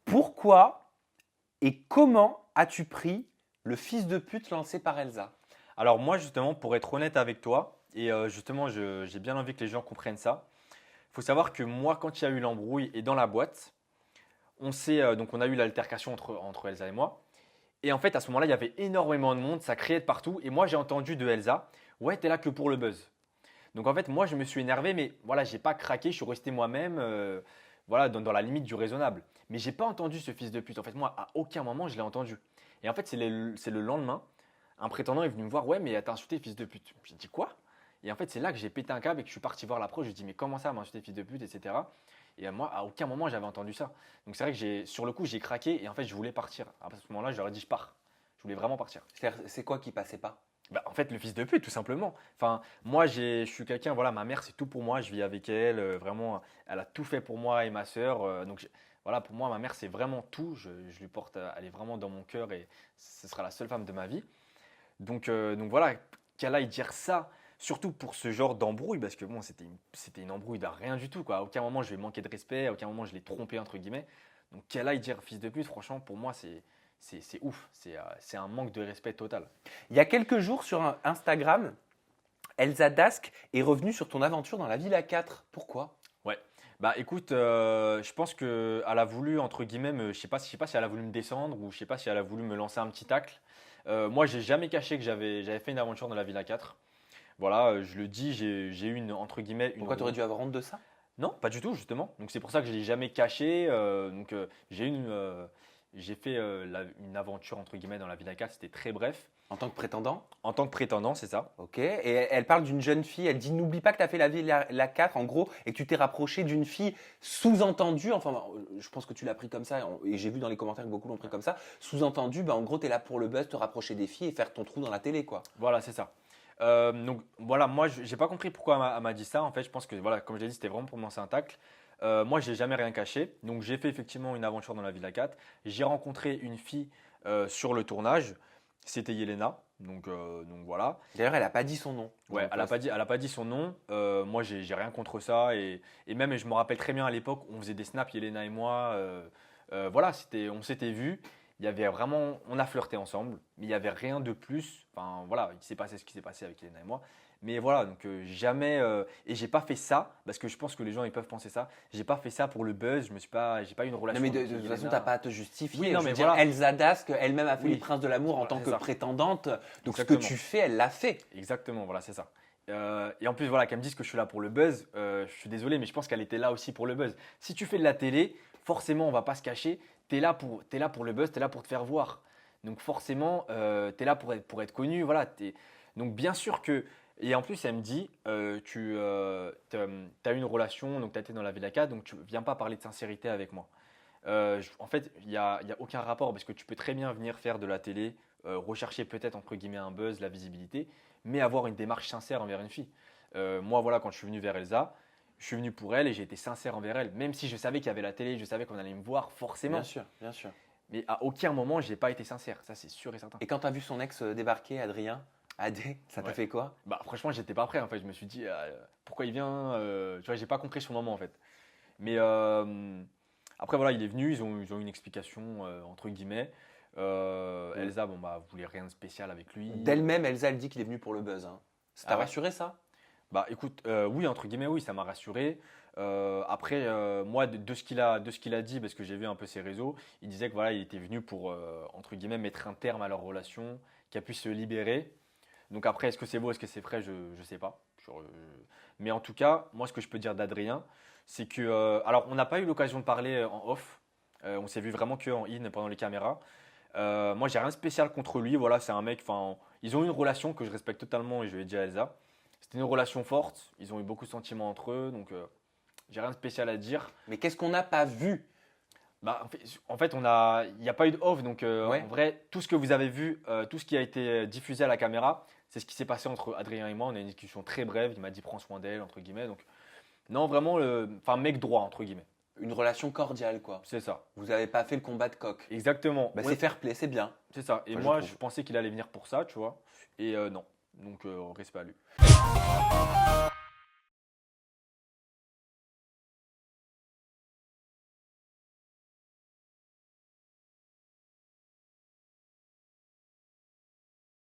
Pourquoi et comment as-tu pris le fils de pute lancé par Elsa? Alors moi justement, pour être honnête avec toi, et justement j'ai bien envie que les gens comprennent ça, il faut savoir que moi quand il y a eu l'embrouille et dans la boîte, donc on a eu l'altercation entre Elsa et moi. Et en fait à ce moment-là, il y avait énormément de monde, ça criait de partout. Et moi j'ai entendu de Elsa, ouais t'es là que pour le buzz. Donc en fait moi je me suis énervé, mais voilà, j'ai pas craqué, je suis resté moi-même, voilà, dans la limite du raisonnable. Mais j'ai pas entendu ce fils de pute. En fait moi à aucun moment je l'ai entendu. Et en fait c'est le lendemain. Un prétendant est venu me voir, ouais, mais t'as insulté fils de pute. J'ai dit quoi? Et en fait, c'est là que j'ai pété un câble et que je suis parti voir la pro. Je lui ai dit, mais comment ça, m'insulter fils de pute, etc. Et moi, à aucun moment, j'avais entendu ça. Donc c'est vrai que sur le coup, j'ai craqué et en fait, je voulais partir. À ce moment-là, je leur ai dit, je pars. Je voulais vraiment partir. C'est quoi qui passait pas? Bah, en fait, le fils de pute, tout simplement. Enfin, moi, je suis quelqu'un, voilà, ma mère, c'est tout pour moi. Je vis avec elle. Vraiment, elle a tout fait pour moi et ma sœur. Voilà, pour moi, ma mère, c'est vraiment tout. Je lui porte, elle est vraiment dans mon cœur et ce sera la seule femme de ma vie. Donc voilà, qu'elle aille dire ça, surtout pour ce genre d'embrouille, parce que bon, c'était une embrouille de rien du tout, quoi. À aucun moment je lui ai manqué de respect, à aucun moment je l'ai trompé, entre guillemets. Donc qu'elle aille dire fils de pute, franchement, pour moi, c'est ouf. C'est un manque de respect total. Il y a quelques jours sur Instagram, Elsa Dask est revenue sur ton aventure dans la Villa 4. Pourquoi? Ouais. Bah écoute, je pense qu'elle a voulu, entre guillemets, je sais pas si elle a voulu me descendre ou je sais pas si elle a voulu me lancer un petit tacle. Moi, j'ai jamais caché que j'avais fait une aventure dans la Villa 4. Voilà, je le dis, j'ai eu une, entre guillemets, une. Pourquoi tu aurais dû avoir honte de ça? Non, pas du tout, justement. Donc c'est pour ça que je ne l'ai jamais caché. J'ai fait une aventure, entre guillemets, dans la Villa 4. C'était très bref. En tant que prétendant? En tant que prétendant, c'est ça. Ok. Et elle parle d'une jeune fille. Elle dit n'oublie pas que tu as fait la Villa 4, en gros, et que tu t'es rapproché d'une fille sous-entendue. Enfin, je pense que tu l'as pris comme ça, et j'ai vu dans les commentaires que beaucoup l'ont pris comme ça. Sous-entendu, bah, en gros, tu es là pour le buzz, te rapprocher des filles et faire ton trou dans la télé, quoi. Voilà, c'est ça. Donc voilà, moi, je n'ai pas compris pourquoi elle m'a dit ça. En fait, je pense que, voilà, comme je l'ai dit, c'était vraiment pour me lancer un tacle. Moi, j'ai jamais rien caché. Donc, j'ai fait effectivement une aventure dans la Villa 4. J'ai rencontré une fille sur le tournage. C'était Yelena. Donc voilà. D'ailleurs, elle n'a pas dit son nom. Ouais, elle a pas dit son nom. Moi, j'ai rien contre ça. Et même, je me rappelle très bien à l'époque, on faisait des snaps, Yelena et moi. Voilà, on s'était vus. Il y avait vraiment, on a flirté ensemble, mais il n'y avait rien de plus. Enfin, voilà, il s'est passé ce qui s'est passé avec Yelena et moi. Mais voilà, donc jamais. Et j'ai pas fait ça, parce que je pense que les gens ils peuvent penser ça. J'ai pas fait ça pour le buzz. J'ai pas eu une relation. Non, mais avec de toute façon, Yelena. tu n'as pas à te justifier. Oui, non, Je veux mais dire, voilà. Elsa Dask, elle-même a fait Oui. le Prince de l'amour en Voilà, tant c'est que ça. prétendante. Donc, ce que Exactement. tu fais, elle l'a fait. Exactement, voilà, c'est ça. Et en plus, voilà, qu'elle me dise que je suis là pour le buzz, je suis désolé, mais je pense qu'elle était là aussi pour le buzz. Si tu fais de la télé, forcément, on va pas se cacher. T'es là pour le buzz, t'es là pour te faire voir. Donc forcément, t'es là pour être connu, voilà. Donc bien sûr que. Et en plus, elle me dit, tu as eu une relation, donc tu as été dans la Villa 4, donc tu viens pas parler de sincérité avec moi. En fait, il y a aucun rapport parce que tu peux très bien venir faire de la télé, rechercher peut-être entre guillemets un buzz, la visibilité, mais avoir une démarche sincère envers une fille. Moi, voilà, quand je suis venu vers Elsa, je suis venu pour elle et j'ai été sincère envers elle, même si je savais qu'il y avait la télé, je savais qu'on allait me voir forcément. Bien sûr, bien sûr. Mais à aucun moment, j'ai pas été sincère, ça c'est sûr et certain. Et quand tu as vu son ex débarquer, Adrien, Adé, ça t'a Ouais. fait quoi? Bah franchement, j'étais pas prêt en fait. Je me suis dit pourquoi il vient tu vois, j'ai pas compris sur le moment en fait. Mais après voilà, il est venu, ils ont eu une explication entre guillemets. Elsa, bon bah voulait rien de spécial avec lui. D'elle-même, Elsa, elle dit qu'il est venu pour le buzz, hein. Ça t'a Ah ouais. rassuré, ça? Bah écoute, oui, entre guillemets, oui, ça m'a rassuré. Après, moi, de ce qu'il a dit, parce que j'ai vu un peu ses réseaux, il disait que voilà, il était venu pour, entre guillemets, mettre un terme à leur relation, qu'elle puisse se libérer. Donc après, est-ce que c'est beau, est-ce que c'est vrai, je ne sais pas. Mais en tout cas, moi, ce que je peux dire d'Adrien, c'est que, alors, on n'a pas eu l'occasion de parler en off. On s'est vu vraiment que en in pendant les caméras. Moi, j'ai rien de spécial contre lui. Voilà, c'est un mec. Enfin, ils ont eu une relation que je respecte totalement et je l'ai dit à Elsa. C'était une relation forte. Ils ont eu beaucoup de sentiments entre eux, donc j'ai rien de spécial à dire. Mais qu'est-ce qu'on n'a pas vu? Bah, il n'y a pas eu de off, donc Ouais. en vrai, tout ce que vous avez vu, tout ce qui a été diffusé à la caméra, c'est ce qui s'est passé entre Adrien et moi. On a eu une discussion très brève. Il m'a dit prends soin d'elle entre guillemets. Donc non, vraiment, enfin mec droit entre guillemets. Une relation cordiale, quoi. C'est ça. Vous n'avez pas fait le combat de coq. Exactement. Bah, Ouais, c'est fair play, c'est bien. c'est ça. Et Moi, je moi, trouve. je pensais qu'il allait venir pour ça, tu vois. Et non. Donc respect à lui.